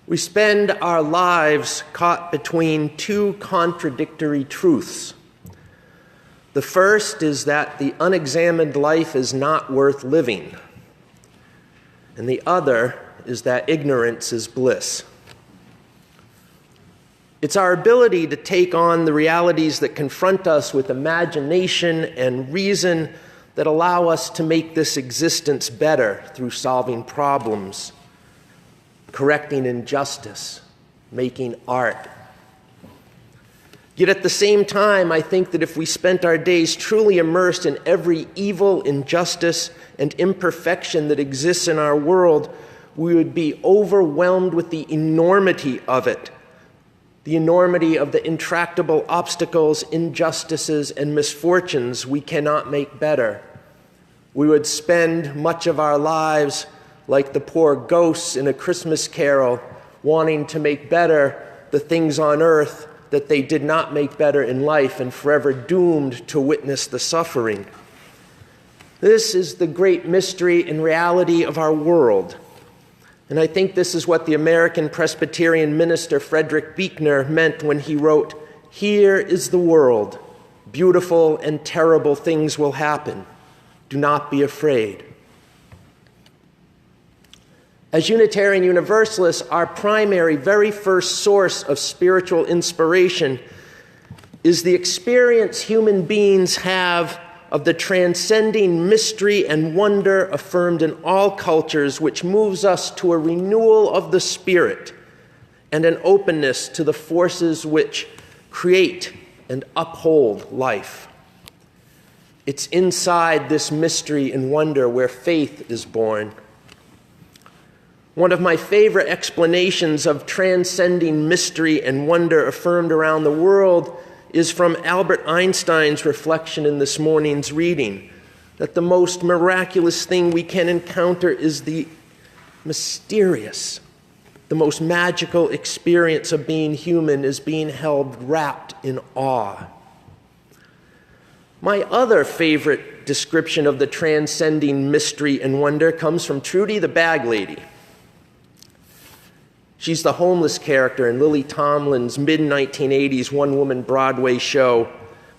We spend our lives caught between two contradictory truths. The first is that the unexamined life is not worth living, and the other is that ignorance is bliss. It's our ability to take on the realities that confront us with imagination and reason that allow us to make this existence better through solving problems, correcting injustice, making art. Yet at the same time, I think that if we spent our days truly immersed in every evil, injustice, and imperfection that exists in our world, we would be overwhelmed with the enormity of it, the enormity of the intractable obstacles, injustices, and misfortunes we cannot make better. We would spend much of our lives like the poor ghosts in A Christmas Carol, wanting to make better the things on earth that they did not make better in life, and forever doomed to witness the suffering. This is the great mystery and reality of our world. And I think this is what the American Presbyterian minister Frederick Buechner meant when he wrote, "Here is the world. Beautiful and terrible things will happen. Do not be afraid." As Unitarian Universalists, our primary, very first source of spiritual inspiration is the experience human beings have of the transcending mystery and wonder affirmed in all cultures, which moves us to a renewal of the spirit and an openness to the forces which create and uphold life. It's inside this mystery and wonder where faith is born. One of my favorite explanations of transcending mystery and wonder affirmed around the world is from Albert Einstein's reflection in this morning's reading, that the most miraculous thing we can encounter is the mysterious, the most magical experience of being human is being held wrapped in awe. My other favorite description of the transcending mystery and wonder comes from Trudy the Bag Lady. She's the homeless character in Lily Tomlin's mid-1980s one-woman Broadway show,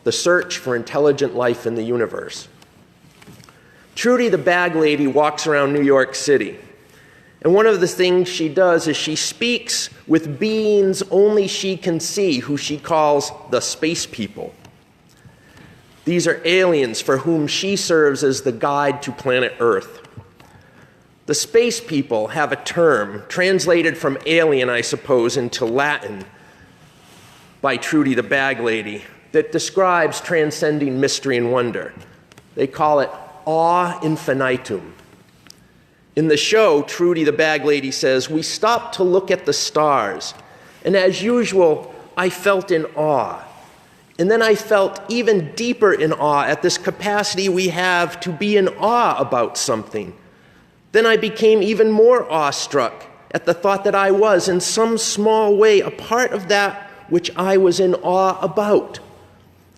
The Search for Intelligent Life in the Universe. Trudy the Bag Lady walks around New York City, and one of the things she does is she speaks with beings only she can see, who she calls the space people. These are aliens for whom she serves as the guide to planet Earth. The space people have a term, translated from alien, I suppose, into Latin by Trudy the Bag Lady, that describes transcending mystery and wonder. They call it infinitum. In the show, Trudy the Bag Lady says, "We stopped to look at the stars, and as usual, I felt in awe. And then I felt even deeper in awe at this capacity we have to be in awe about something. Then I became even more awestruck at the thought that I was, in some small way, a part of that which I was in awe about.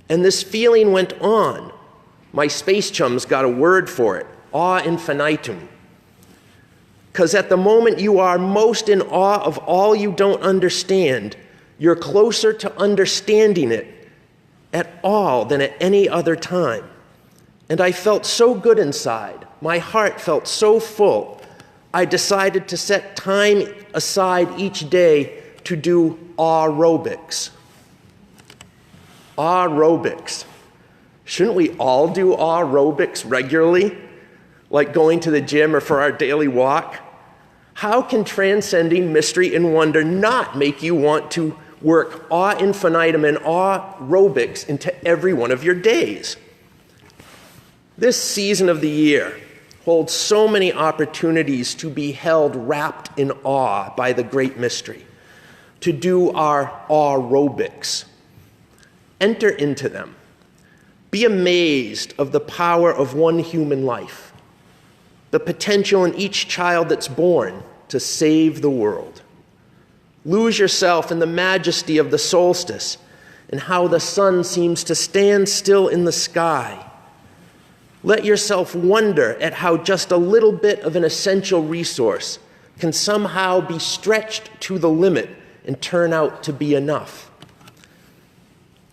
And this feeling went on. My space chums got a word for it, infinitum. Because at the moment you are most in awe of all you don't understand, you're closer to understanding it at all than at any other time. And I felt so good inside. My heart felt so full. I decided to set time aside each day to do aerobics." Aerobics. Shouldn't we all do aerobics regularly, like going to the gym or for our daily walk? How can transcending mystery and wonder not make you want to work infinitum and aerobics into every one of your days? This season of the year holds so many opportunities to be held wrapped in awe by the great mystery, to do our aerobics. Enter into them. Be amazed of the power of one human life, the potential in each child that's born to save the world. Lose yourself in the majesty of the solstice and how the sun seems to stand still in the sky. Let yourself wonder at how just a little bit of an essential resource, can somehow be stretched to the limit and turn out to be enough?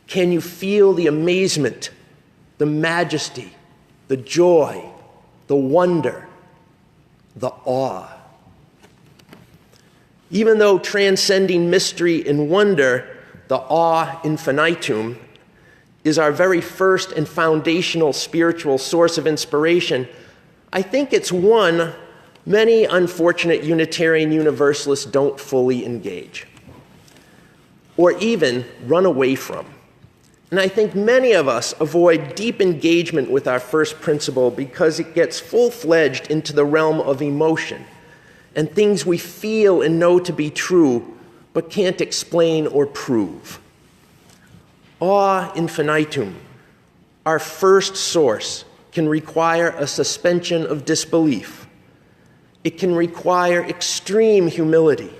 Can you feel the amazement, the majesty, the joy, the wonder, the awe? Even though transcending mystery and wonder, the awe infinitum, is our very first and foundational spiritual source of inspiration, I think it's one many unfortunate Unitarian Universalists don't fully engage, or even run away from. And I think many of us avoid deep engagement with our first principle because it gets full-fledged into the realm of emotion and things we feel and know to be true but can't explain or prove. Awe infinitum, our first source, can require a suspension of disbelief. It can require extreme humility.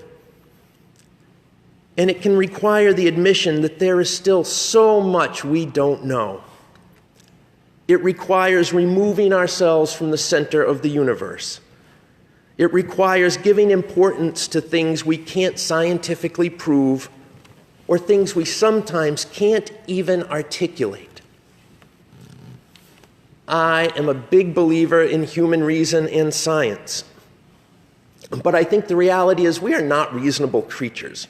And it can require the admission that there is still so much we don't know. It requires removing ourselves from the center of the universe. It requires giving importance to things we can't scientifically prove or things we sometimes can't even articulate. I am a big believer in human reason and science. But I think the reality is we are not reasonable creatures.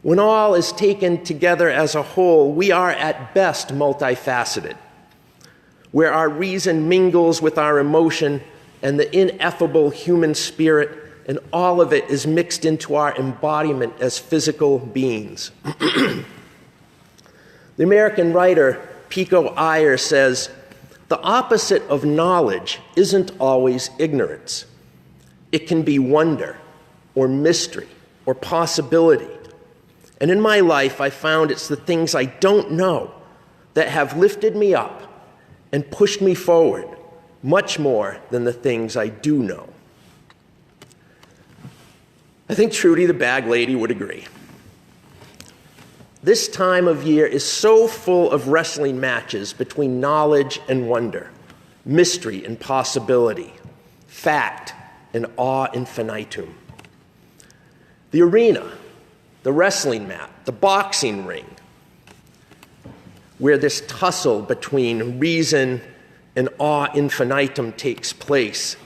When all is taken together as a whole, we are at best multifaceted, where our reason mingles with our emotion and the ineffable human spirit, and all of it is mixed into our embodiment as physical beings. The American writer Pico Iyer says, "The opposite of knowledge isn't always ignorance. It can be wonder, or mystery, or possibility. And in my life, I found it's the things I don't know that have lifted me up and pushed me forward much more than the things I do know." I think Trudy the bag lady would agree. This time of year is so full of wrestling matches between knowledge and wonder, mystery and possibility, fact and awe infinitum. The arena, the wrestling mat, the boxing ring, where this tussle between reason and awe infinitum takes place,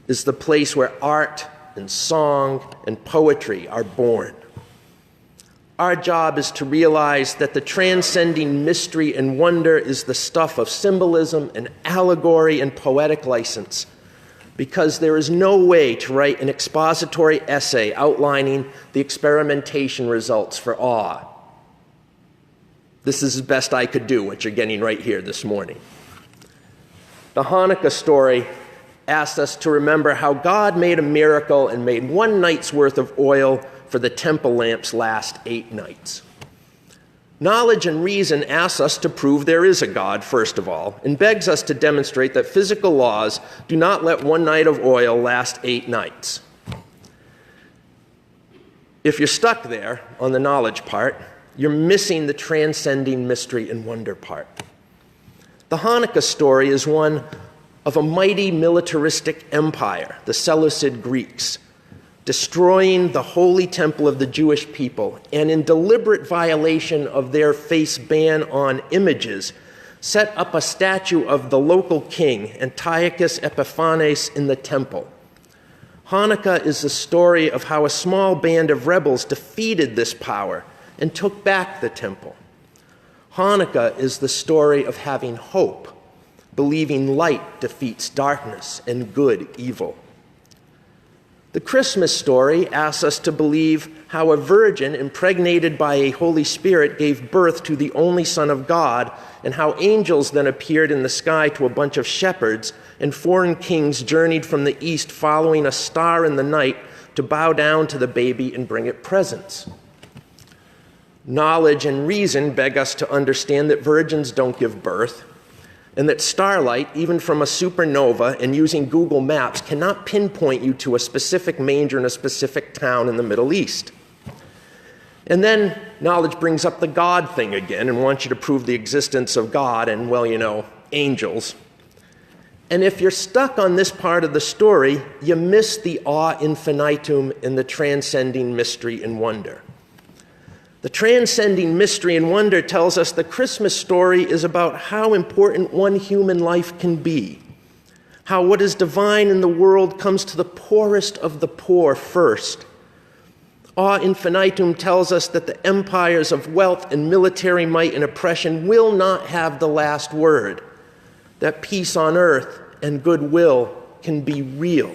is the place where art and song and poetry are born. Our job is to realize that the transcending mystery and wonder is the stuff of symbolism and allegory and poetic license, because there is no way to write an expository essay outlining the experimentation results for awe. This is the best I could do, what you're getting right here this morning. The Hanukkah story asks us to remember how God made a miracle and made one night's worth of oil for the temple lamps last 8 nights. Knowledge and reason asks us to prove there is a God, first of all, and begs us to demonstrate that physical laws do not let one night of oil last 8 nights. If you're stuck there on the knowledge part, you're missing the transcending mystery and wonder part. The Hanukkah story is one of a mighty militaristic empire, the Seleucid Greeks, destroying the holy temple of the Jewish people, and in deliberate violation of their face ban on images, set up a statue of the local king, Antiochus Epiphanes, in the temple. Hanukkah is the story of how a small band of rebels defeated this power and took back the temple. Hanukkah is the story of having hope, believing light defeats darkness and good evil. The Christmas story asks us to believe how a virgin impregnated by a Holy Spirit gave birth to the only Son of God, and how angels then appeared in the sky to a bunch of shepherds, and foreign kings journeyed from the east following a star in the night to bow down to the baby and bring it presents. Knowledge and reason beg us to understand that virgins don't give birth, and that starlight, even from a supernova and using Google Maps, cannot pinpoint you to a specific manger in a specific town in the Middle East. And then knowledge brings up the God thing again and wants you to prove the existence of God and, well, angels. And if you're stuck on this part of the story, you miss the infinitum in the Transcending Mystery and Wonder. The Transcending Mystery and Wonder tells us the Christmas story is about how important one human life can be, how what is divine in the world comes to the poorest of the poor first. Infinitum tells us that the empires of wealth and military might and oppression will not have the last word, that peace on earth and goodwill can be real.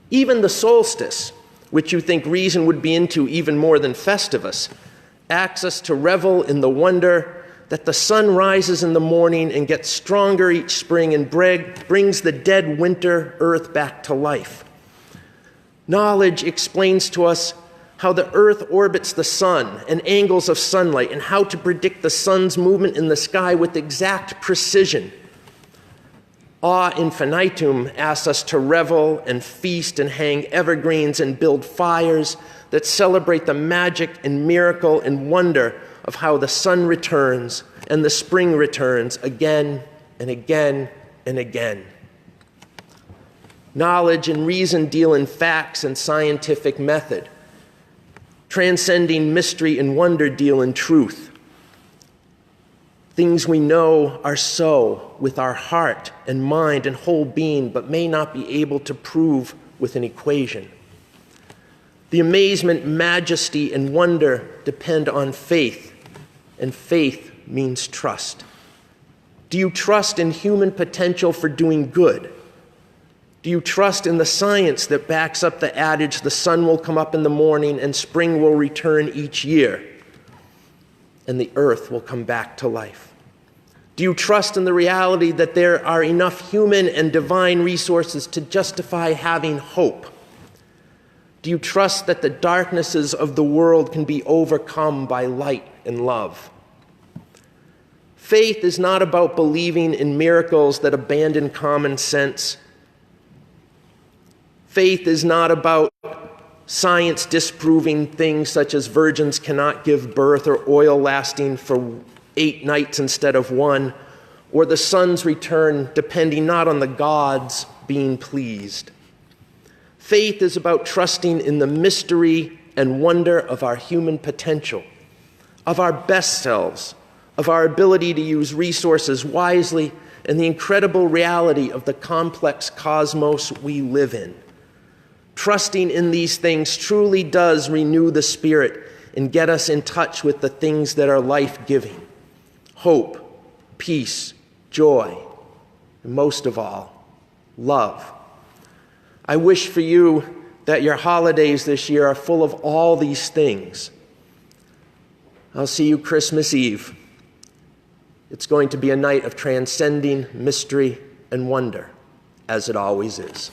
Even the solstice, which you think reason would be into even more than Festivus, asks us to revel in the wonder that the sun rises in the morning and gets stronger each spring and brings the dead winter earth back to life. Knowledge explains to us how the earth orbits the sun and angles of sunlight and how to predict the sun's movement in the sky with exact precision. Infinitum asks us to revel and feast and hang evergreens and build fires that celebrate the magic and miracle and wonder of how the sun returns and the spring returns again and again and again. Knowledge and reason deal in facts and scientific method. Transcending mystery and wonder deal in truth. Things we know are so with our heart and mind and whole being, but may not be able to prove with an equation. The amazement, majesty, and wonder depend on faith, and faith means trust. Do you trust in human potential for doing good? Do you trust in the science that backs up the adage, the sun will come up in the morning and spring will return each year, and the earth will come back to life? Do you trust in the reality that there are enough human and divine resources to justify having hope? Do you trust that the darknesses of the world can be overcome by light and love? Faith is not about believing in miracles that abandon common sense. Faith is not about science disproving things such as virgins cannot give birth or oil lasting for 8 nights instead of 1, or the sun's return depending not on the gods being pleased. Faith is about trusting in the mystery and wonder of our human potential, of our best selves, of our ability to use resources wisely, and the incredible reality of the complex cosmos we live in. Trusting in these things truly does renew the spirit and get us in touch with the things that are life-giving. Hope, peace, joy, and most of all, love. I wish for you that your holidays this year are full of all these things. I'll see you Christmas Eve. It's going to be a night of transcending mystery and wonder, as it always is.